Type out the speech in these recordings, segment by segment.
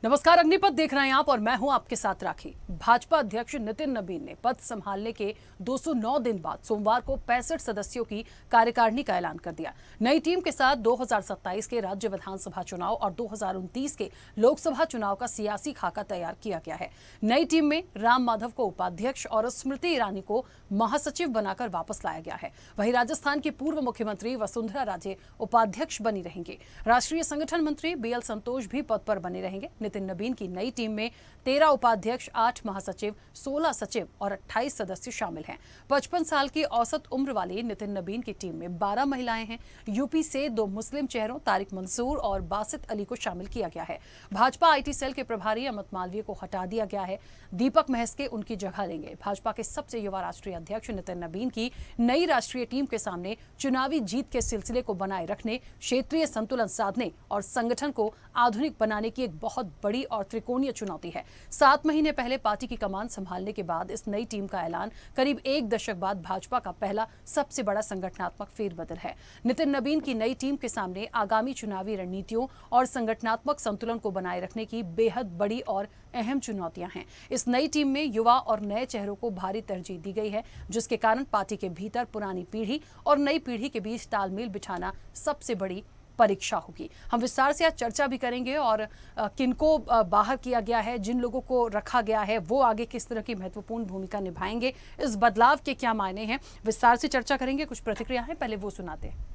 नमस्कार, अग्निपथ देख रहे हैं आप और मैं हूं आपके साथ राखी। भाजपा अध्यक्ष नितिन नबीन ने पद संभालने के 209 दिन बाद सोमवार को 65 सदस्यों की कार्यकारिणी का ऐलान कर दिया। नई टीम के साथ 2027 के राज्य विधानसभा चुनाव और 2029 के लोकसभा चुनाव का सियासी खाका तैयार किया गया है। नई टीम में राम माधव को उपाध्यक्ष और स्मृति ईरानी को महासचिव बनाकर वापस लाया गया है। वहीं राजस्थान की पूर्व मुख्यमंत्री वसुंधरा राजे उपाध्यक्ष बनी रहेंगे। राष्ट्रीय संगठन मंत्री बीएल संतोष भी पद पर बने रहेंगे। नितिन नबीन की नई टीम में 13 उपाध्यक्ष, 8 महासचिव, 16 सचिव और 28 सदस्य शामिल हैं। 55 साल की औसत उम्र वाली नितिन नबीन की टीम में 12 महिलाएं हैं। यूपी से 2 मुस्लिम चेहरों तारिक मंसूर और बासित अली को शामिल किया गया है। भाजपा आईटी सेल के प्रभारी अमित मालवीय को हटा दिया गया है। दीपक महस्के उनकी जगह लेंगे। भाजपा के सबसे युवा राष्ट्रीय अध्यक्ष नितिन नबीन की नई राष्ट्रीय टीम के सामने चुनावी जीत के सिलसिले को बनाए रखने, क्षेत्रीय संतुलन साधने और संगठन को आधुनिक बनाने की एक बहुत बड़ी और त्रिकोणीय चुनौती है। 7 महीने पहले पार्टी की कमान संभालने के बाद इस नई टीम का ऐलान करीब 1 दशक बाद भाजपा का पहला सबसे बड़ा संगठनात्मक फेरबदल है। नितिन नबीन की नई टीम के सामने आगामी चुनावी रणनीतियों और संगठनात्मक संतुलन को बनाए रखने की बेहद बड़ी और अहम चुनौतियां हैं। इस नई टीम में युवा और नए चेहरों को भारी तरजीह दी गई है, जिसके कारण पार्टी के भीतर पुरानी पीढ़ी और नई पीढ़ी के बीच तालमेल बिठाना सबसे बड़ी परीक्षा होगी। हम विस्तार से आज चर्चा भी करेंगे और किनको बाहर किया गया है, जिन लोगों को रखा गया है वो आगे किस तरह की महत्वपूर्ण भूमिका निभाएंगे, इस बदलाव के क्या मायने हैं, विस्तार से चर्चा करेंगे। कुछ प्रतिक्रिया है, पहले वो सुनाते हैं।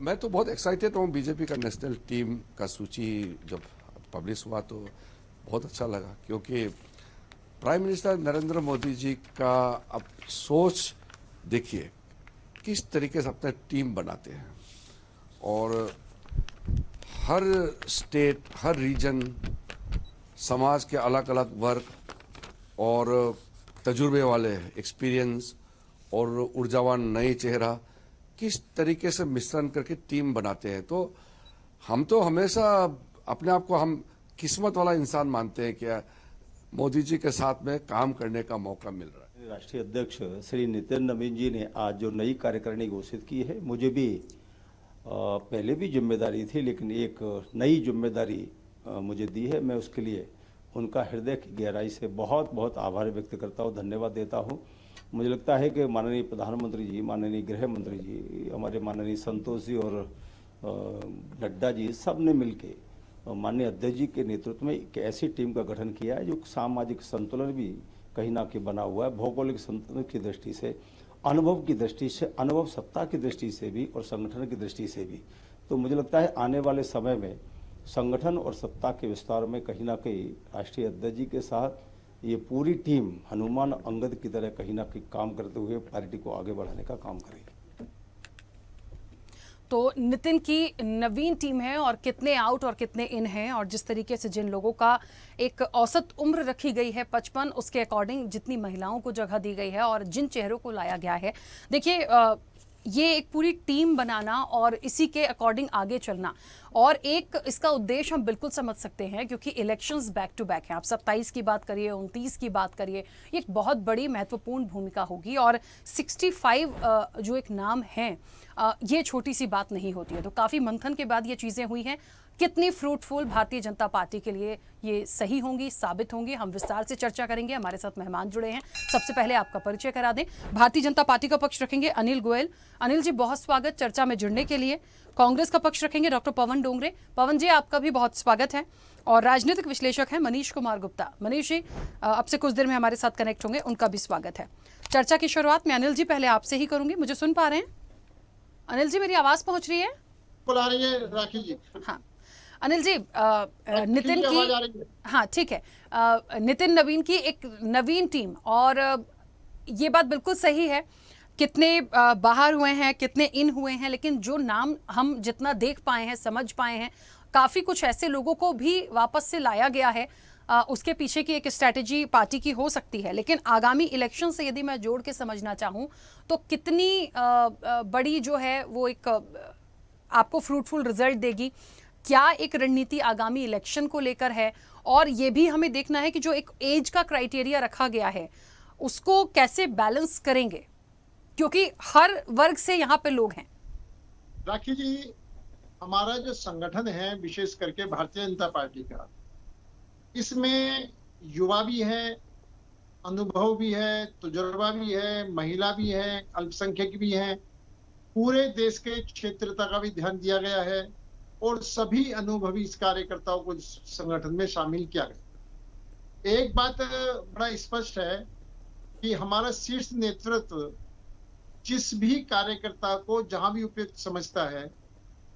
मैं तो बहुत एक्साइटेड हूँ। बीजेपी का नेशनल टीम का सूची जब पब्लिश हुआ तो बहुत अच्छा लगा, क्योंकि प्राइम मिनिस्टर नरेंद्र मोदी जी का अब सोच देखिए किस तरीके से अपना टीम बनाते हैं और हर स्टेट, हर रीजन, समाज के अलग अलग वर्ग और तजुर्बे वाले, एक्सपीरियंस और ऊर्जावान नए चेहरा किस तरीके से मिश्रण करके टीम बनाते हैं। तो हम तो हमेशा अपने आप को हम किस्मत वाला इंसान मानते हैं कि मोदी जी के साथ में काम करने का मौका मिल रहा है। राष्ट्रीय अध्यक्ष श्री नितिन नबीन जी ने आज जो नई कार्यकारिणी घोषित की है, मुझे भी पहले भी जिम्मेदारी थी, लेकिन एक नई जिम्मेदारी मुझे दी है। मैं उसके लिए उनका हृदय की गहराई से बहुत बहुत आभार व्यक्त करता हूँ, धन्यवाद देता हूँ। मुझे लगता है कि माननीय प्रधानमंत्री जी, माननीय गृह मंत्री जी, हमारे माननीय संतोष जी और नड्डा जी, सब ने मिलकर माननीय अध्यक्ष जी के नेतृत्व में एक ऐसी टीम का गठन किया है जो सामाजिक संतुलन भी कहीं ना कहीं बना हुआ है। भौगोलिक संतुलन की दृष्टि से, अनुभव की दृष्टि से, अनुभव सत्ता की दृष्टि से भी और संगठन की दृष्टि से भी। तो मुझे लगता है आने वाले समय में संगठन और सत्ता के विस्तार में कहीं ना कहीं राष्ट्रीय अध्यक्ष जी के साथ ये पूरी टीम हनुमान अंगद की तरह कहीं ना कहीं काम करते हुए पार्टी को आगे बढ़ाने का काम करेगी। तो नितिन की नवीन टीम है और कितने आउट और कितने इन हैं, और जिस तरीके से जिन लोगों का एक औसत उम्र रखी गई है 55, उसके अकॉर्डिंग जितनी महिलाओं को जगह दी गई है और जिन चेहरों को लाया गया है, देखिए ये एक पूरी टीम बनाना और इसी के अकॉर्डिंग आगे चलना, और एक इसका उद्देश्य हम बिल्कुल समझ सकते हैं, क्योंकि इलेक्शंस बैक टू बैक हैं। आप 27 की बात करिए, 29 की बात करिए, ये एक बहुत बड़ी महत्वपूर्ण भूमिका होगी। और 65 जो एक नाम है, ये छोटी सी बात नहीं होती है। तो काफ़ी मंथन के बाद ये चीज़ें हुई हैं। कितनी फ्रूटफुल भारतीय जनता पार्टी के लिए ये सही होंगी, साबित होंगी, हम विस्तार से चर्चा करेंगे। हमारे साथ मेहमान जुड़े हैं। सबसे पहले आपका परिचय करा दें। भारतीय जनता पार्टी का पक्ष रखेंगे अनिल गोयल। अनिल जी, बहुत स्वागत चर्चा में जुड़ने के लिए। कांग्रेस का पक्ष रखेंगे डॉक्टर पवन डोंगरे। पवन जी, आपका भी बहुत स्वागत है। और राजनीतिक विश्लेषक हैं मनीष कुमार गुप्ता। मनीष जी अब से कुछ देर में हमारे साथ कनेक्ट होंगे, उनका भी स्वागत है। चर्चा की शुरुआत में अनिल जी पहले आपसे ही करूंगी। मुझे सुन पा रहे हैं अनिल जी? मेरी आवाज पहुंच रही है? बुला रही है राखी जी। हाँ अनिल जी, नितिन की, हाँ ठीक है, नितिन नवीन की एक नवीन टीम, और ये बात बिल्कुल सही है, कितने बाहर हुए हैं, कितने इन हुए हैं, लेकिन जो नाम हम जितना देख पाए हैं, समझ पाए हैं, काफ़ी कुछ ऐसे लोगों को भी वापस से लाया गया है। उसके पीछे की एक स्ट्रैटेजी पार्टी की हो सकती है, लेकिन आगामी इलेक्शन से यदि मैं जोड़ के समझना चाहूँ तो कितनी बड़ी जो है वो एक आपको फ्रूटफुल रिजल्ट देगी, क्या एक रणनीति आगामी इलेक्शन को लेकर है, और ये भी हमें देखना है कि जो एक एज का क्राइटेरिया रखा गया है उसको कैसे बैलेंस करेंगे, क्योंकि हर वर्ग से यहाँ पे लोग हैं। राखी जी, हमारा जो संगठन है, विशेष करके भारतीय जनता पार्टी का, इसमें युवा भी है, अनुभव भी है, तजुर्बा भी है, महिला भी है, अल्पसंख्यक भी है, पूरे देश के क्षेत्रता का भी ध्यान दिया गया है और सभी अनुभवी इस कार्यकर्ताओं को इस संगठन में शामिल किया गया। एक बात बड़ा स्पष्ट है कि हमारा शीर्ष नेतृत्व जिस भी कार्यकर्ता को जहां भी उपयुक्त समझता है,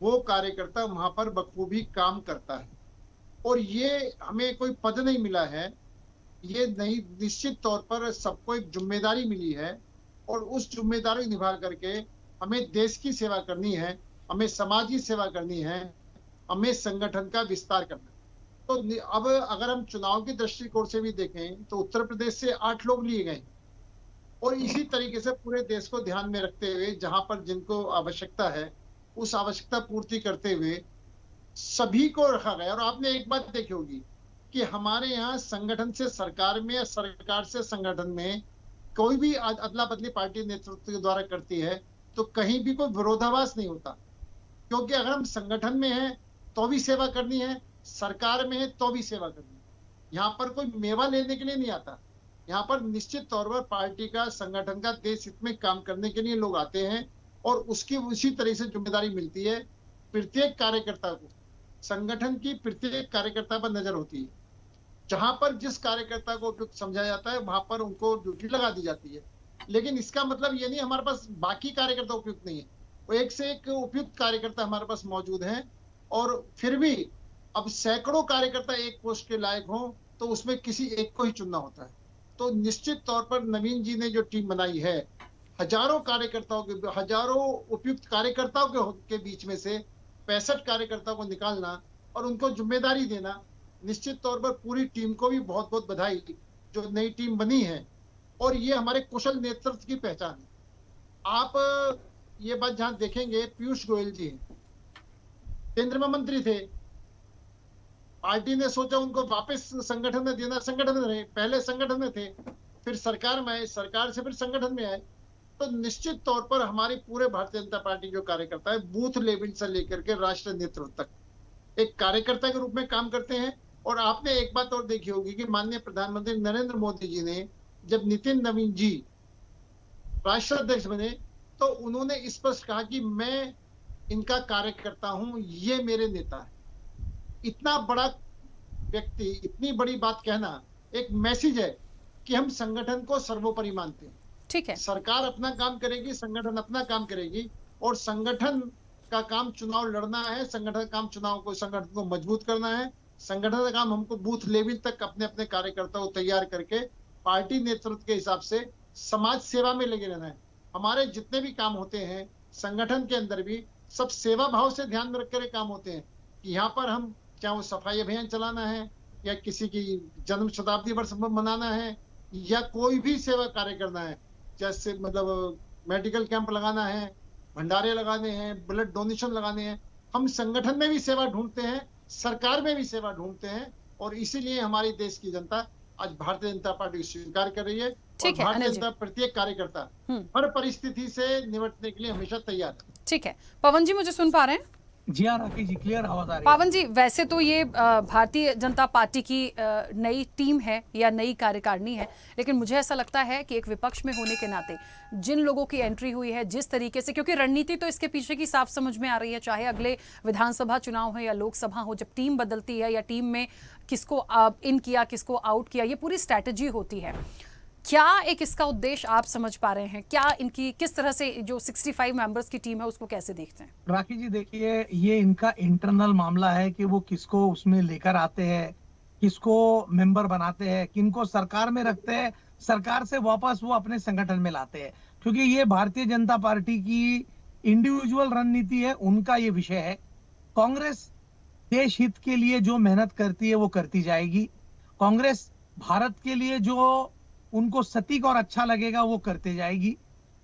वो कार्यकर्ता वहां पर बखूबी काम करता है। और ये हमें कोई पद नहीं मिला है, ये नहीं, निश्चित तौर पर सबको एक जिम्मेदारी मिली है और उस जिम्मेदारी निभा करके हमें देश की सेवा करनी है, हमें समाज की सेवा करनी है, हमें संगठन का विस्तार करना है। तो अब अगर हम चुनाव की दृष्टिकोण से भी देखें तो उत्तर प्रदेश से 8 लोग लिए गए और इसी तरीके से पूरे देश को ध्यान में रखते हुए जहां पर जिनको आवश्यकता है उस आवश्यकता पूर्ति करते हुए सभी को रखा गया। और आपने एक बात देखी होगी कि हमारे यहाँ संगठन से सरकार में या सरकार से संगठन में कोई भी अदला बदली पार्टी नेतृत्व के द्वारा करती है तो कहीं भी कोई विरोधाभास नहीं होता, क्योंकि अगर हम संगठन में हैं तो भी सेवा करनी है, सरकार में है तो भी सेवा करनी है। यहाँ पर कोई मेवा लेने के लिए नहीं आता, यहाँ पर निश्चित तौर पर पार्टी का, संगठन का, देश हित में काम करने के लिए लोग आते हैं और उसकी उसी तरह से जिम्मेदारी मिलती है। प्रत्येक कार्यकर्ता को, संगठन की प्रत्येक कार्यकर्ता पर नजर होती है, जहां पर जिस कार्यकर्ता को उपयुक्त समझा जाता है वहां पर उनको ड्यूटी लगा दी जाती है। लेकिन इसका मतलब ये नहीं हमारे पास बाकी कार्यकर्ता उपयुक्त नहीं है, वो एक से एक उपयुक्त कार्यकर्ता हमारे पास मौजूद हैं। और फिर भी अब सैकड़ों कार्यकर्ता एक पोस्ट के लायक हो तो उसमें किसी एक को ही चुनना होता है। तो निश्चित तौर पर नवीन जी ने जो टीम बनाई है, हजारों कार्यकर्ताओं के, हजारों उपयुक्त कार्यकर्ताओं के बीच में से 65 कार्यकर्ताओं को निकालना और उनको जिम्मेदारी देना, निश्चित तौर पर पूरी टीम को भी बहुत बहुत बधाई जो नई टीम बनी है। और ये हमारे कुशल नेतृत्व की पहचान है। आप ये बात जहां देखेंगे, पीयूष गोयल जी हैं, केंद्र में मंत्री थे, पार्टी ने सोचा उनको वापस संगठन में देना, संगठन में रहे, पहले संगठन में थे, फिर सरकार में आए, सरकार से फिर संगठन में आए। तो निश्चित तौर पर हमारी पूरे भारतीय जनता पार्टी जो कार्यकर्ता है, बूथ लेवल से लेकर के राष्ट्रीय नेतृत्व तक एक कार्यकर्ता के रूप में काम करते हैं। और आपने एक बात और देखी होगी कि माननीय प्रधानमंत्री नरेंद्र मोदी जी ने जब नितिन नवीन जी राष्ट्राध्यक्ष बने तो उन्होंने स्पष्ट कहा कि मैं इनका कार्यकर्ता हूं, ये मेरे नेता है। इतना बड़ा व्यक्ति, इतनी बड़ी बात कहना एक मैसेज है कि हम संगठन को सर्वोपरि मानते हैं। ठीक है, सरकार अपना काम करेगी, संगठन अपना काम करेगी और संगठन का काम चुनाव लड़ना है, संगठन का काम संगठन को मजबूत करना है, संगठन का काम हमको बूथ लेवल तक अपने अपने कार्यकर्ताओं को तैयार करके पार्टी नेतृत्व के हिसाब से समाज सेवा में लगे रहना है। हमारे जितने भी काम होते हैं संगठन के अंदर भी सब सेवा भाव से ध्यान में रखकर काम होते हैं कि यहाँ पर हम, चाहे वो सफाई अभियान चलाना है या किसी की जन्म शताब्दी वर्ष मनाना है या कोई भी सेवा कार्य करना है, जैसे मतलब मेडिकल कैंप लगाना है, भंडारे लगाने हैं, ब्लड डोनेशन लगाने हैं, हम संगठन में भी सेवा ढूंढते हैं, सरकार में भी सेवा ढूंढते हैं। और इसीलिए हमारी देश की जनता आज भारतीय जनता पार्टी स्वीकार कर रही है। और भारतीय जनता प्रत्येक कार्यकर्ता हर परिस्थिति से निपटने के लिए हमेशा तैयार है। ठीक है, पवन जी मुझे सुन पा रहे हैं? जी हाँ राखी जी, क्लियर आवाज आ रही है। पावन जी, वैसे तो ये भारतीय जनता पार्टी की नई टीम है या नई कार्यकारिणी है, लेकिन मुझे ऐसा लगता है कि एक विपक्ष में होने के नाते जिन लोगों की एंट्री हुई है, जिस तरीके से, क्योंकि रणनीति तो इसके पीछे की साफ समझ में आ रही है, चाहे अगले विधानसभा चुनाव हो या लोकसभा हो, जब टीम बदलती है या टीम में किसको इन किया, किसको आउट किया, ये पूरी स्ट्रैटेजी होती है। क्या एक इसका उद्देश्य आप समझ पा रहे हैं? क्या इनकी किस तरह से जो 65 मेंबर्स की टीम है उसको कैसे देखते हैं? राखी जी देखिए, ये इनका इंटरनल मामला है कि वो किसको उसमें लेकर आते हैं, किसको मेंबर बनाते हैं, किनको सरकार में रखते हैं, सरकार से वापस वो अपने संगठन में लाते हैं। क्योंकि ये भारतीय जनता पार्टी की इंडिविजुअल रणनीति है, उनका ये विषय है। कांग्रेस देश हित के लिए जो मेहनत करती है वो करती जाएगी। कांग्रेस भारत के लिए जो उनको सटीक और अच्छा लगेगा वो करते जाएगी।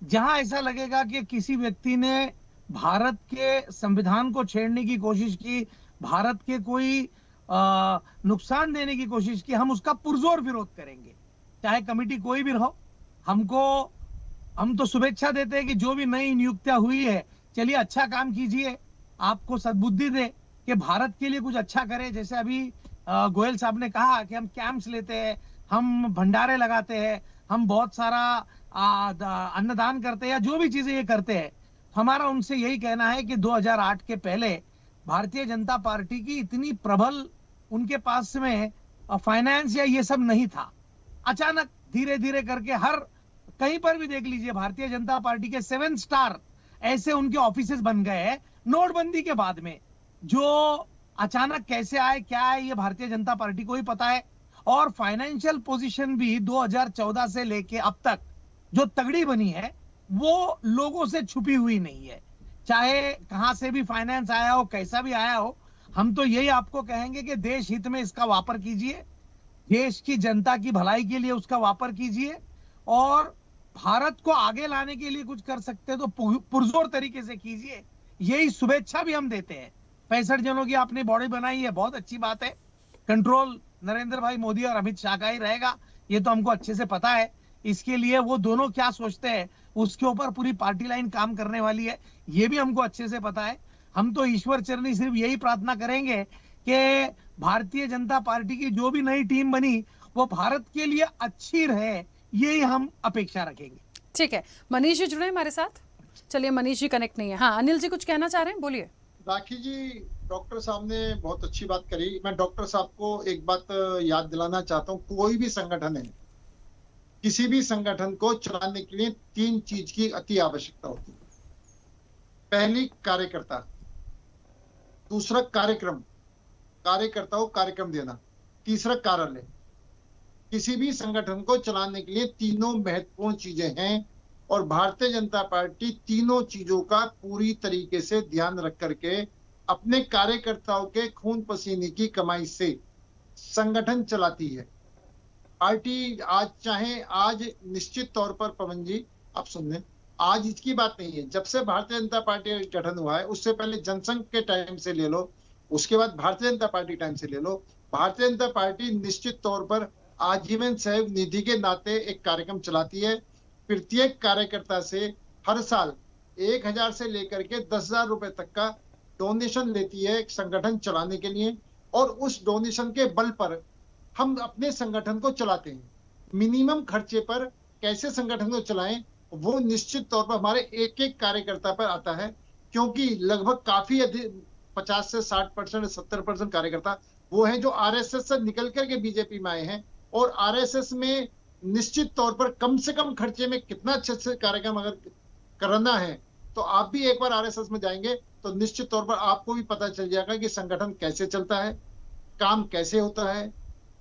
जहां ऐसा लगेगा कि किसी व्यक्ति ने भारत के संविधान को छेड़ने की कोशिश की, भारत के कोई नुकसान देने की कोशिश की, हम उसका पुरजोर विरोध करेंगे, चाहे कमेटी कोई भी रहो। हम तो शुभेच्छा देते हैं कि जो भी नई नियुक्तियां हुई है, चलिए अच्छा काम कीजिए, आपको सद्बुद्धि दे कि भारत के लिए कुछ अच्छा करे। जैसे अभी गोयल साहब ने कहा कि हम कैंप्स लेते हैं, हम भंडारे लगाते हैं, हम बहुत सारा अन्नदान करते हैं, या जो भी चीजें ये करते हैं। हमारा उनसे यही कहना है कि 2008 के पहले भारतीय जनता पार्टी की इतनी प्रबल उनके पास में फाइनेंस या ये सब नहीं था। अचानक धीरे धीरे करके हर कहीं पर भी देख लीजिए, भारतीय जनता पार्टी के 7 स्टार ऐसे उनके ऑफिसेस बन गए हैं नोटबंदी के बाद में। जो अचानक कैसे आए, क्या है, ये भारतीय जनता पार्टी को ही पता है। और फाइनेंशियल पोजीशन भी 2014 से लेके अब तक जो तगड़ी बनी है, वो लोगों से छुपी हुई नहीं है। चाहे कहां से भी फाइनेंस आया हो, कैसा भी आया हो, हम तो यही आपको कहेंगे कि देश हित में इसका वापर कीजिए, देश की जनता की भलाई के लिए उसका वापर कीजिए, और भारत को आगे लाने के लिए कुछ कर सकते हैं तो पुरजोर तरीके से कीजिए। यही शुभेच्छा भी हम देते हैं। 65 जनों की आपने बॉडी बनाई है, बहुत अच्छी बात है। कंट्रोल नरेंद्र भाई मोदी और अमित शाह का ही रहेगा, ये तो हमको अच्छे से पता है। इसके लिए वो दोनों क्या सोचते हैं, उसके ऊपर पूरी पार्टी लाइन काम करने वाली है, ये भी हमको अच्छे से पता है। हम तो ईश्वर चरणी सिर्फ यही प्रार्थना करेंगे कि भारतीय जनता पार्टी की जो भी नई टीम बनी वो भारत के लिए अच्छी रहे, यही हम अपेक्षा रखेंगे। ठीक है, मनीष जी जुड़े हमारे साथ। चलिए, मनीष जी कनेक्ट नहीं है। हाँ, अनिल जी कुछ कहना चाह रहे हैं, बोलिए। राखी जी, डॉक्टर साहब ने बहुत अच्छी बात करी। मैं डॉक्टर साहब को एक बात याद दिलाना चाहता हूँ। कोई भी संगठन है, किसी भी संगठन को चलाने के लिए 3 चीज की अति आवश्यकता होती है। पहली कार्यकर्ता, दूसरा कार्यक्रम, कार्यकर्ता को कार्यक्रम देना, तीसरा कार्यालय। किसी भी संगठन को चलाने के लिए तीनों महत्वपूर्ण चीजें हैं, और भारतीय जनता पार्टी तीनों चीजों का पूरी तरीके से ध्यान रख करके अपने कार्यकर्ताओं के खून पसीने की कमाई से संगठन चलाती है। पार्टी आज निश्चित तौर पर, पवन जी आप सुन लें, आज इसकी बात नहीं है। जब से भारतीय जनता पार्टी का गठन हुआ है, उससे पहले जनसंघ के टाइम से ले लो, उसके बाद भारतीय जनता पार्टी टाइम से ले लो, भारतीय जनता पार्टी निश्चित तौर पर आजीवन सहयोग निधि के नाते एक कार्यक्रम चलाती है। प्रत्येक कार्यकर्ता से हर साल 1000 से लेकर के 10,000 रुपए तक का डोनेशन लेती है एक संगठन चलाने के लिए, और उस डोनेशन के बल पर हम अपने संगठन को चलाते हैं। मिनिमम खर्चे पर कैसे संगठन को चलाएं, वो निश्चित तौर पर हमारे एक एक कार्यकर्ता पर आता है, क्योंकि लगभग काफी अधिक 50 से 60% 70% कार्यकर्ता वो हैं जो आरएसएस से निकल करके बीजेपी में आए हैं, और आरएसएस में निश्चित तौर पर कम से कम खर्चे में कितना अच्छे से कार्यक्रम अगर करना है, तो आप भी एक बार आरएसएस में जाएंगे तो निश्चित तौर पर आपको भी पता चल जाएगा कि संगठन कैसे चलता है, काम कैसे होता है,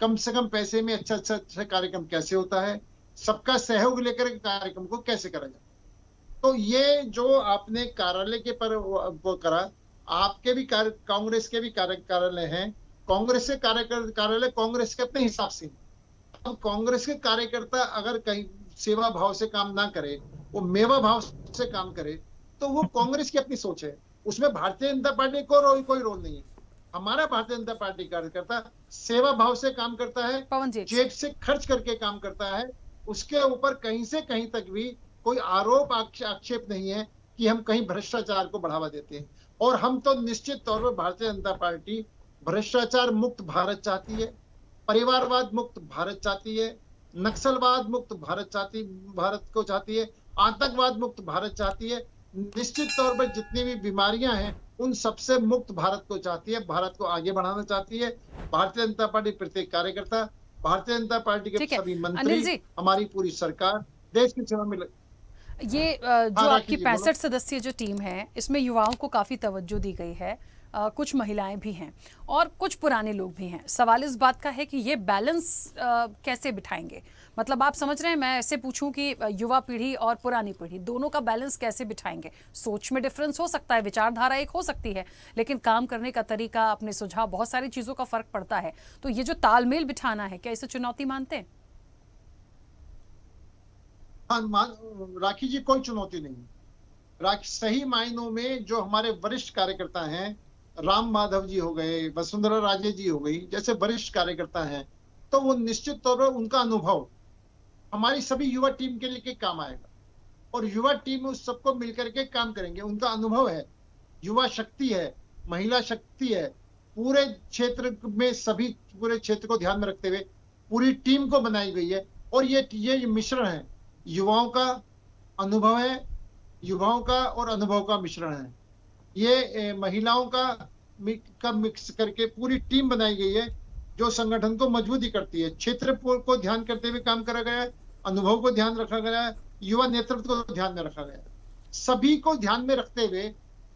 कम से कम पैसे में अच्छा कार्यक्रम कैसे होता है, सबका सहयोग लेकर कार्यक्रम को कैसे करा जाए। तो ये जो आपने कार्यालय के पर वो करा, आपके भी कांग्रेस के भी कार्यालय हैं, कांग्रेस के कार्यालय कांग्रेस के अपने हिसाब से। अब कांग्रेस के कार्यकर्ता अगर कहीं सेवा भाव से काम ना करे, वो मेवा भाव से काम करे, तो वो कांग्रेस की अपनी सोच है, उसमें भारतीय जनता पार्टी को कोई रोल नहीं है। हमारा भारतीय जनता पार्टी कार्यकर्ता सेवा भाव से काम करता है, जेब से खर्च करके काम करता है, उसके ऊपर कहीं से कहीं तक भी कोई आरोप आक्षेप नहीं है कि हम कहीं भ्रष्टाचार को बढ़ावा देते हैं। और हम तो निश्चित तौर पर भारतीय जनता पार्टी भ्रष्टाचार मुक्त भारत चाहती है, परिवारवाद मुक्त भारत चाहती है, नक्सलवाद मुक्त भारत को चाहती है, आतंकवाद मुक्त भारत चाहती है। निश्चित तौर पर जितनी भी बीमारियां हैं उन सबसे मुक्त भारत को चाहती है, भारत को आगे बढ़ाना चाहती है। भारतीय जनता पार्टी प्रत्येक कार्यकर्ता, भारतीय जनता पार्टी के सभी मंत्री, हमारी पूरी सरकार देश की सेवा में ये जो आपकी 65 सदस्यीय जो टीम है, इसमें युवाओं को काफी तवज्जो दी गई है, कुछ महिलाएं भी हैं और कुछ पुराने लोग भी हैं। सवाल इस बात का है कि ये बैलेंस कैसे बिठाएंगे? मतलब आप समझ रहे हैं, मैं ऐसे पूछूं कि युवा पीढ़ी और पुरानी पीढ़ी दोनों का बैलेंस कैसे बिठाएंगे? सोच में डिफरेंस हो सकता है, विचारधारा एक हो सकती है, लेकिन काम करने का तरीका, अपने सुझाव, बहुत सारी चीजों का फर्क पड़ता है। तो ये जो तालमेल बिठाना है, क्या इसे चुनौती मानते हैं? राखी जी, कोई चुनौती नहीं। सही मायनों में जो हमारे वरिष्ठ कार्यकर्ता हैं, राम माधव जी हो गए, वसुंधरा राजे जी हो गई, जैसे वरिष्ठ कार्यकर्ता हैं, तो वो निश्चित तौर पर उनका अनुभव हमारी सभी युवा टीम के लिए काम आएगा, और युवा टीम उस सबको मिलकर के काम करेंगे। उनका अनुभव है, युवा शक्ति है, महिला शक्ति है, पूरे क्षेत्र में सभी पूरे क्षेत्र को ध्यान में रखते हुए पूरी टीम को बनाई गई है। और ये मिश्रण है, युवाओं का अनुभव है, युवाओं का और अनुभव का मिश्रण है। ये महिलाओं का मिक्स करके पूरी टीम बनाई गई है जो संगठन को मजबूती करती है। क्षेत्र को ध्यान करते हुए काम करा गया है, अनुभव को ध्यान रखा गया है, युवा नेतृत्व को ध्यान में रखा गया है। सभी को ध्यान में रखते हुए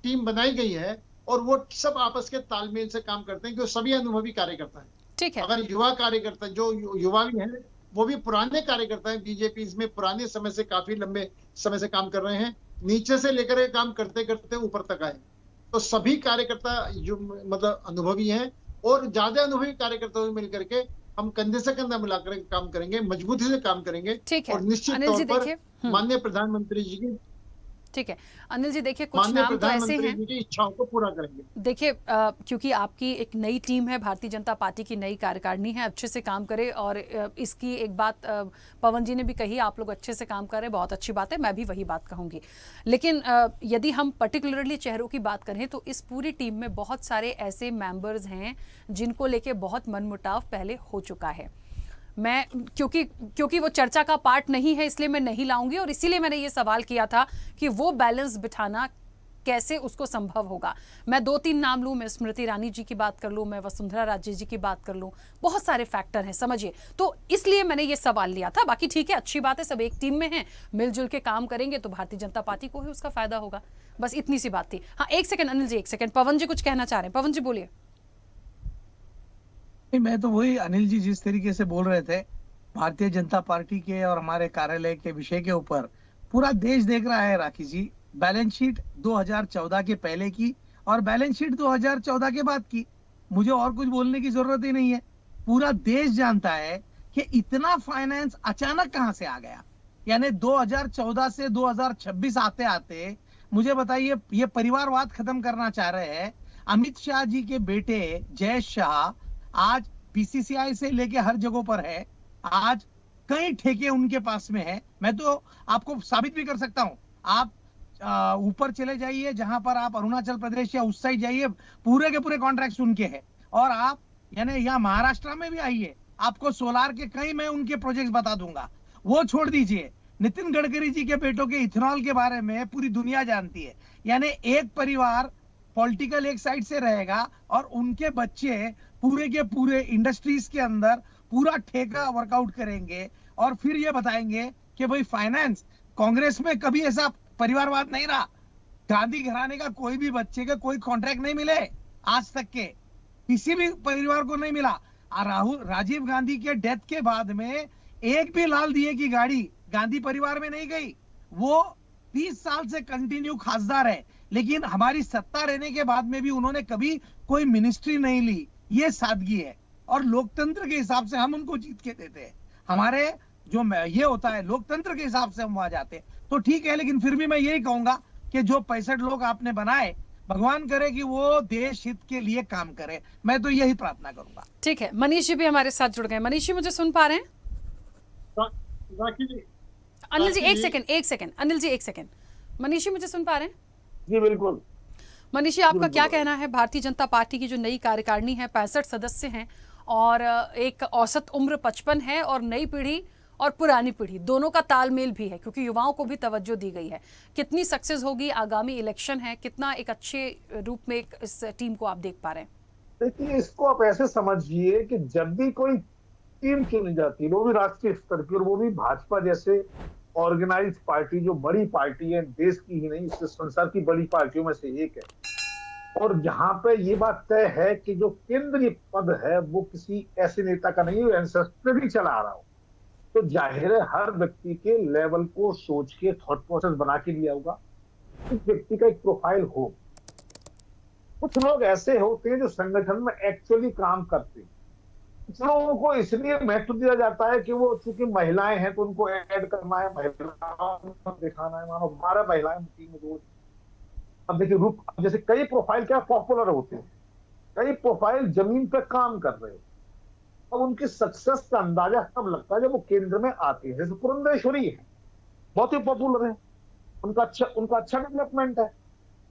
टीम बनाई गई है और वो सब आपस के तालमेल से काम करते हैं क्योंकि सभी अनुभवी कार्यकर्ता हैं। ठीक है। अगर युवा कार्यकर्ता जो युवा भी हैं वो भी पुराने कार्यकर्ता हैं, बीजेपी इसमें पुराने समय से काफी लंबे समय से काम कर रहे हैं, नीचे से लेकर काम करते करते ऊपर तक आए। तो सभी कार्यकर्ता जो मतलब अनुभवी हैं और ज्यादा अनुभवी कार्यकर्ताओं से मिलकर के हम कंधे से कंधा मिलाकर काम करेंगे, मजबूती से काम करेंगे। ठीक है और निश्चित अनिल जी, तौर देखिए पर माननीय प्रधानमंत्री जी की ठीक है अनिल जी, देखिए कुछ माननीय नाम तो ऐसे प्रधानमंत्री हैं, जी की इच्छाओं को पूरा करेंगे। देखिए क्योंकि आपकी एक नई टीम है, भारतीय जनता पार्टी की नई कार्यकारिणी है, अच्छे से काम करे। और इसकी एक बात पवन जी ने भी कही, आप लोग अच्छे से काम कर रहे हैं, बहुत अच्छी बात है, मैं भी वही बात कहूंगी। लेकिन यदि हम पर्टिकुलरली चेहरों की बात करें तो इस पूरी टीम में बहुत सारे ऐसे मेंबर्स हैं जिनको लेके बहुत मनमुटाव पहले हो चुका है। मैं क्योंकि वो चर्चा का पार्ट नहीं है इसलिए मैं नहीं लाऊंगी, और इसीलिए मैंने ये सवाल किया था कि वो बैलेंस बिठाना कैसे उसको संभव होगा। मैं 2-3 नाम लूं, मैं स्मृति ईरानी जी की बात कर लूं, मैं वसुंधरा राजे जी की बात कर लूं, बहुत सारे फैक्टर हैं, समझिए। तो इसलिए मैंने ये सवाल लिया था। बाकी ठीक है, अच्छी बात है, सब एक टीम में हैं, मिलजुल के काम करेंगे तो भारतीय जनता पार्टी को ही उसका फायदा होगा। बस इतनी सी बात थी। हाँ, एक सेकंड अनिल जी, एक सेकंड, पवन जी कुछ कहना चाह रहे हैं। पवन जी बोलिए। नहीं, मैं तो वही, अनिल जी जिस तरीके से बोल रहे थे भारतीय जनता पार्टी के और हमारे कार्यालय के विषय के ऊपर, पूरा देश देख रहा है राखी जी। बैलेंस शीट 2014 के पहले की और बैलेंस शीट 2014 के बाद की, मुझे और कुछ बोलने की जरूरत ही नहीं है। पूरा देश जानता है कि इतना फाइनेंस अचानक कहां से आ गया। यानी 2014 से 2026 आते आते मुझे बताइए, ये परिवारवाद खत्म करना चाह रहे हैं। अमित शाह जी के बेटे जय शाह आज बीसीसीआई से लेके हर जगह पर है, आज कई ठेके उनके पास में है। मैं तो आपको साबित भी कर सकता हूं, आप ऊपर चले जाइए, जहां पर आप अरुणाचल प्रदेश या उस साइड जाइए, पूरे के पूरे कॉन्ट्रैक्ट उनके हैं। और आप यानी यहाँ महाराष्ट्र में भी आइए, आपको सोलार के कई मैं उनके प्रोजेक्ट बता दूंगा। वो छोड़ दीजिए, नितिन गडकरी जी के बेटों के इथेनॉल के बारे में पूरी दुनिया जानती है। यानी एक परिवार पॉलिटिकल एक साइड से रहेगा और उनके बच्चे पूरे के पूरे इंडस्ट्रीज के अंदर पूरा ठेका वर्कआउट करेंगे और फिर ये बताएंगे कि भाई फाइनेंस, कांग्रेस में कभी ऐसा परिवारवाद नहीं रहा। गांधी घराने का कोई भी बच्चे का कोई कॉन्ट्रैक्ट नहीं मिले आज तक के, किसी भी परिवार को नहीं मिला। राजीव गांधी के डेथ के बाद में एक भी लाल दिए की गाड़ी गांधी परिवार में नहीं गई। वो 30 साल से कंटिन्यू खासदार है, लेकिन हमारी सत्ता रहने के बाद में भी उन्होंने कभी कोई मिनिस्ट्री नहीं ली। ये सादगी है और लोकतंत्र के हिसाब से हम उनको जीत के देते हैं। हमारे जो ये होता है लोकतंत्र के हिसाब से हम वहां जाते हैं तो ठीक है, लेकिन फिर भी मैं यही कहूंगा कि जो 65 लोग आपने बनाए, भगवान करे कि वो देश हित के लिए काम करे। मैं तो यही प्रार्थना करूंगा। ठीक है, मनीष जी भी हमारे साथ जुड़ गए। मनीष जी मुझे सुन पा रहे हैं? अनिल जी एक सेकंड अनिल जी एक सेकंड, मनीष जी मुझे सुन पा रहे हैं? जी बिल्कुल। मनीष जी, आपका क्या कहना है? भारतीय जनता पार्टी की जो नई कार्यकारिणी है, 65 सदस्य हैं और एक औसत उम्र 55 है, और नई पीढ़ी और पुरानी पीढ़ी दोनों का तालमेल भी है क्योंकि युवाओं को भी तवज्जो दी गई है। कितनी सक्सेस होगी? आगामी इलेक्शन है, कितना एक अच्छे रूप में इस टीम को आप देख पा रहे हैं? देखिए, इसको आप ऐसे समझिए कि जब भी कोई टीम चुनी जाती है, वो भी राष्ट्रीय स्तर की और वो भी भाजपा जैसे ऑर्गेनाइज पार्टी, जो बड़ी पार्टी है, देश की ही नहीं इस संसार की बड़ी पार्टियों में से एक है। और यहाँ पे ये बात तय है कि जो केंद्रीय पद है वो किसी ऐसे नेता का नहीं है, एंसेस्टरी चला आ रहा हो, तो जाहिर है हर व्यक्ति के लेवल को सोच के थॉट प्रोसेस बना के लिया होगा। उस व्यक्ति का एक प्रोफाइल हो। कुछ लोग ऐसे होते हैं जो संगठन में एक्चुअली काम करते हैं, कुछ लोगों को इसलिए महत्व दिया जाता है कि वो चूंकि महिलाएं हैं तो उनको ऐड करना है, महिलाओं को दिखाना है। मानो 12 महिलाएं टीम में रोज। अब देखिए रूप, जैसे कई प्रोफाइल क्या पॉपुलर होते हैं, कई प्रोफाइल जमीन पे काम कर रहे हैं। अब उनकी सक्सेस का अंदाजा तब लगता है जब वो केंद्र में आती है। जैसे पुरंदेश्वरी है, बहुत ही पॉपुलर है, उनका अच्छा डेवलपमेंट है,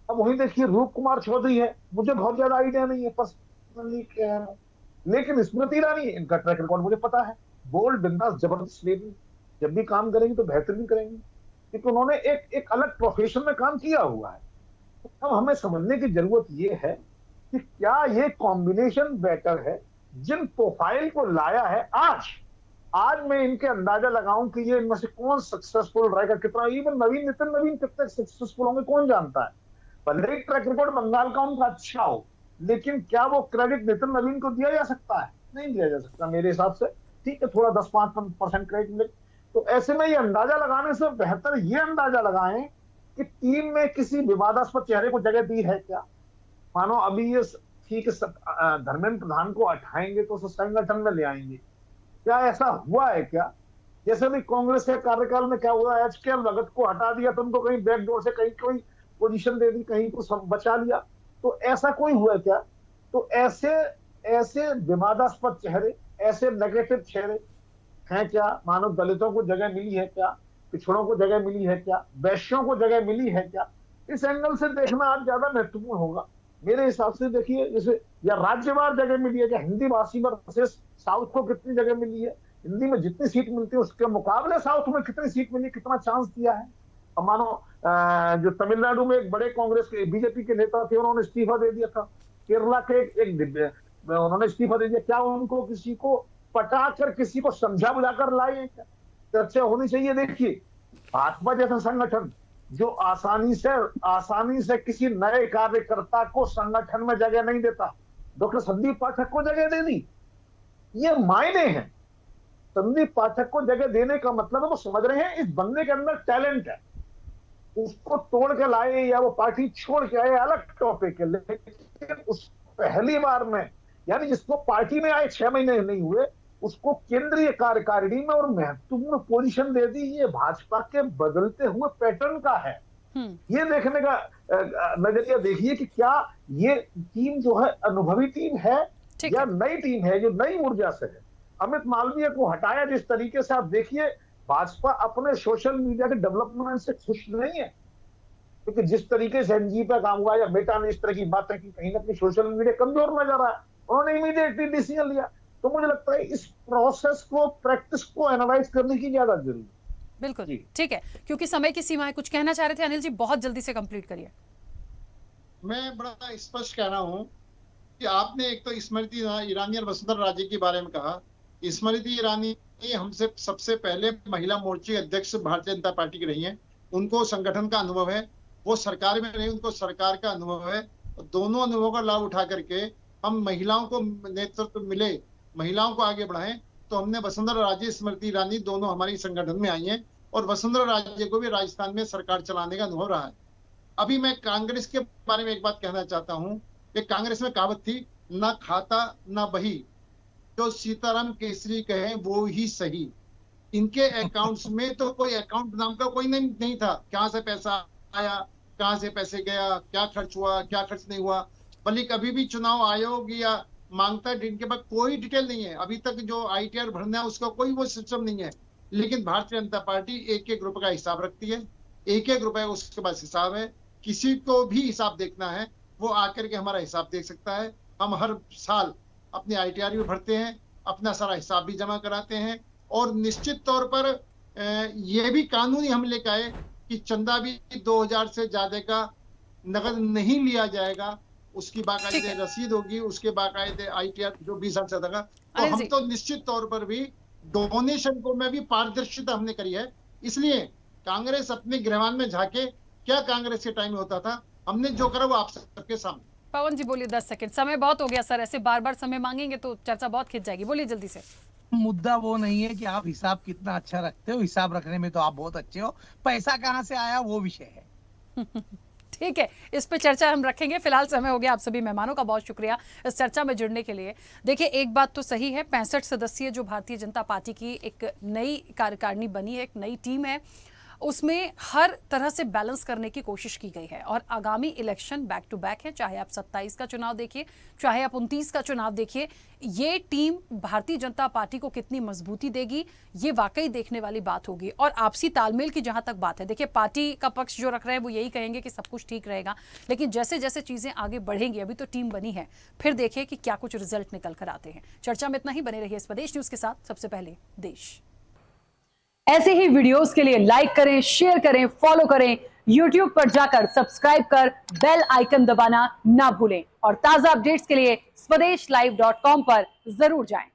अब वही देखिए रूप कुमार चौधरी है, मुझे बहुत ज्यादा आइडिया नहीं है पर्सनली क्या है, लेकिन स्मृति ईरानी इनका ट्रैक रिकॉर्ड मुझे पता है। बोल्ड, बिंदास, जबरदस्त लेडी, जब भी काम करेंगी तो बेहतरीन करेंगी, क्योंकि उन्होंने एक अलग प्रोफेशन में काम किया हुआ है। अब हमें समझने की जरूरत ये है कि क्या ये कॉम्बिनेशन बेटर है। जिन प्रोफाइल को लाया है आज मैं इनके अंदाजा लगाऊं कि ये इनमें से कौन सक्सेसफुल रहेगा, कितना, इवन नितिन नवीन कितने सक्सेसफुल होंगे कौन जानता है। भले ही ट्रैक रिकॉर्ड बंगाल का उनका अच्छा हो, लेकिन क्या वो क्रेडिट नितिन नवीन को दिया जा सकता है? नहीं दिया जा सकता मेरे हिसाब से। ठीक है, थोड़ा 10-5% क्रेडिट मिले, तो ऐसे में ये अंदाजा लगाने से बेहतर ये अंदाजा लगाएं कि टीम में किसी विवादास्पद चेहरे को जगह दी है क्या। मानो अभी ये ठीक है, धर्मेंद्र प्रधान को हटाएंगे तो संगठन में ले आएंगे, क्या ऐसा हुआ है क्या? जैसे भी कांग्रेस के कार्यकाल में क्या हुआ, एचके भगत को हटा दिया तो उनको कहीं बैकडोर से कहीं कोई पोजीशन दे दी, कहीं को सब बचा लिया, तो ऐसा कोई हुआ है क्या? तो ऐसे विवादास्पद चेहरे, ऐसे नेगेटिव चेहरे हैं क्या? मानव दलितों को जगह मिली है क्या? पिछड़ों को जगह मिली है क्या? वैश्यों को जगह मिली है क्या? इस एंगल से देखना आज ज्यादा महत्वपूर्ण होगा मेरे हिसाब से। देखिए जैसे, या राज्यवार जगह मिली है क्या? हिंदी भाषी वर्सेस साउथ को कितनी जगह मिली है? हिंदी में जितनी सीट मिलती है उसके मुकाबले साउथ में कितनी सीट मिली, कितना चांस दिया है? अब मानो जो तमिलनाडु में एक बड़े कांग्रेस के बीजेपी के नेता थे, उन्होंने इस्तीफा दे दिया था। केरला के उन्होंने इस्तीफा दे दिया, क्या उनको किसी को पटाकर, किसी को समझा बुझाकर लाए हैं क्या? चर्चा होनी चाहिए। देखिए भाजपा जैसा संगठन जो आसानी से किसी नए कार्यकर्ता को संगठन में जगह नहीं देता, डॉक्टर संदीप पाठक को जगह दे दी, ये मायने हैं। संदीप पाठक को जगह देने का मतलब है वो समझ रहे हैं इस बंदे के अंदर टैलेंट है, उसको तोड़ के लाए या वो पार्टी छोड़ के आए अलग टॉपिक है, लेकिन उस पहली बार में, यानी जिसको पार्टी में आए 6 महीने नहीं हुए, उसको केंद्रीय कार्यकारिणी में और महत्वपूर्ण पोजीशन दे दी, ये भाजपा के बदलते हुए पैटर्न का है। ये देखने का नजरिया देखिए कि क्या ये टीम जो है अनुभवी टीम है या नई टीम है जो नई ऊर्जा से है। अमित मालवीय को हटाया जिस तरीके से, आप देखिए भाजपा अपने सोशल मीडिया के डेवलपमेंट से खुश नहीं है, क्योंकि जिस तरीके से एनजी पे काम हुआ या बेटा ने इस तरह की बातें की, कहीं ना कहीं सोशल मीडिया कमजोर नजर आया, उन्होंने इमीडिएटली डिसीजन लिया। तो मुझे लगता है इस प्रोसेस को, प्रैक्टिस को एनालाइज करने की ज्यादा जरूरी है। बिल्कुल ठीक है, क्योंकि समय की सीमा है। कुछ कहना चाह रहे थे अनिल जी, बहुत जल्दी से कंप्लीट करिए। मैं बड़ा स्पष्ट कह रहा हूं कि आपने एक तो स्मृति ईरानी और वसुंधरा राजे के बारे में कहा। स्मृति ईरानी हमसे सबसे पहले महिला मोर्चे अध्यक्ष भारतीय जनता पार्टी की रही हैं, उनको संगठन का अनुभव है, वो सरकार में रही, उनको सरकार का अनुभव है। दोनों अनुभवों का लाभ उठा करके हम महिलाओं को नेतृत्व मिले, महिलाओं को आगे बढ़ाएं, तो हमने वसुंधरा राजे, स्मृति ईरानी दोनों हमारी संगठन में आई हैं, और वसुंधरा राजे को भी राजस्थान में सरकार चलाने का अनुभव रहा है। अभी मैं कांग्रेस के बारे में एक बात कहना चाहता हूं कि कांग्रेस में कहावत थी, ना खाता ना बही, जो सीताराम केसरी कहे वो ही सही। इनके अकाउंट्स में तो कोई अकाउंट नाम का कोई नहीं था, कहां से पैसा आया, कहां से पैसे गया, क्या खर्च हुआ, क्या खर्च नहीं हुआ, बल्कि कभी भी चुनाव आयोग या मांगता है इनके पास कोई डिटेल नहीं है। अभी तक जो आईटीआर भरना है उसका कोई वो सिस्टम नहीं है। लेकिन भारतीय जनता पार्टी एक रुपए का हिसाब रखती है, एक रुपए उसके पास हिसाब है। किसी को भी हिसाब देखना है वो आकर के हमारा हिसाब देख सकता है। हम हर साल अपनी आईटीआर भी भरते हैं, अपना सारा हिसाब भी जमा कराते हैं, और निश्चित तौर पर ये भी कानूनी हम लेकर आए कि चंदा भी 2000 से ज्यादा का नगद नहीं लिया जाएगा, उसकी बाकायदे रसीद होगी, उसके बाकायदे आईटीआर जो 20 से ज्यादा का। तो हम तो निश्चित तौर पर भी डोनेशन को में भी पारदर्शिता हमने करी है। इसलिए कांग्रेस अपने गृहवान में झाके, क्या कांग्रेस के टाइम में होता था, हमने जो करा वो आप सबके सामने। पवन जी बोलिए, 10 सेकंड, समय बहुत हो गया सर, ऐसे बार बार समय मांगेंगे तो चर्चा बहुत खिंच जाएगी, बोलिए जल्दी से। मुद्दा वो नहीं है कि आप हिसाब कितना अच्छा रखते हो, हिसाब रखने में तो आप बहुत अच्छे हो, पैसा कहाँ से आया वो विषय है। ठीक है, इस पे चर्चा हम रखेंगे। फिलहाल समय हो गया। आप सभी मेहमानों का बहुत शुक्रिया इस चर्चा में जुड़ने के लिए। देखिए, एक बात तो सही है, 65 सदस्यीय जो भारतीय जनता पार्टी की एक नई कार्यकारिणी बनी है, एक नई टीम है, उसमें हर तरह से बैलेंस करने की कोशिश की गई है। और आगामी इलेक्शन बैक टू बैक है, चाहे आप 27 का चुनाव देखिए, चाहे आप 29 का चुनाव देखिए, ये टीम भारतीय जनता पार्टी को कितनी मजबूती देगी, ये वाकई देखने वाली बात होगी। और आपसी तालमेल की जहां तक बात है, देखिए पार्टी का पक्ष जो रख रहे हैं वो यही कहेंगे कि सब कुछ ठीक रहेगा, लेकिन जैसे जैसे चीजें आगे बढ़ेंगी, अभी तो टीम बनी है, फिर देखिए कि क्या कुछ रिजल्ट निकल कर आते हैं। चर्चा में इतना ही, बने रहिए स्वदेश न्यूज के साथ। सबसे पहले देश। ऐसे ही वीडियोस के लिए लाइक करें, शेयर करें, फॉलो करें, YouTube पर जाकर सब्सक्राइब कर बेल आइकन दबाना ना भूलें। और ताजा अपडेट्स के लिए स्वदेशलाइव.com पर जरूर जाएं।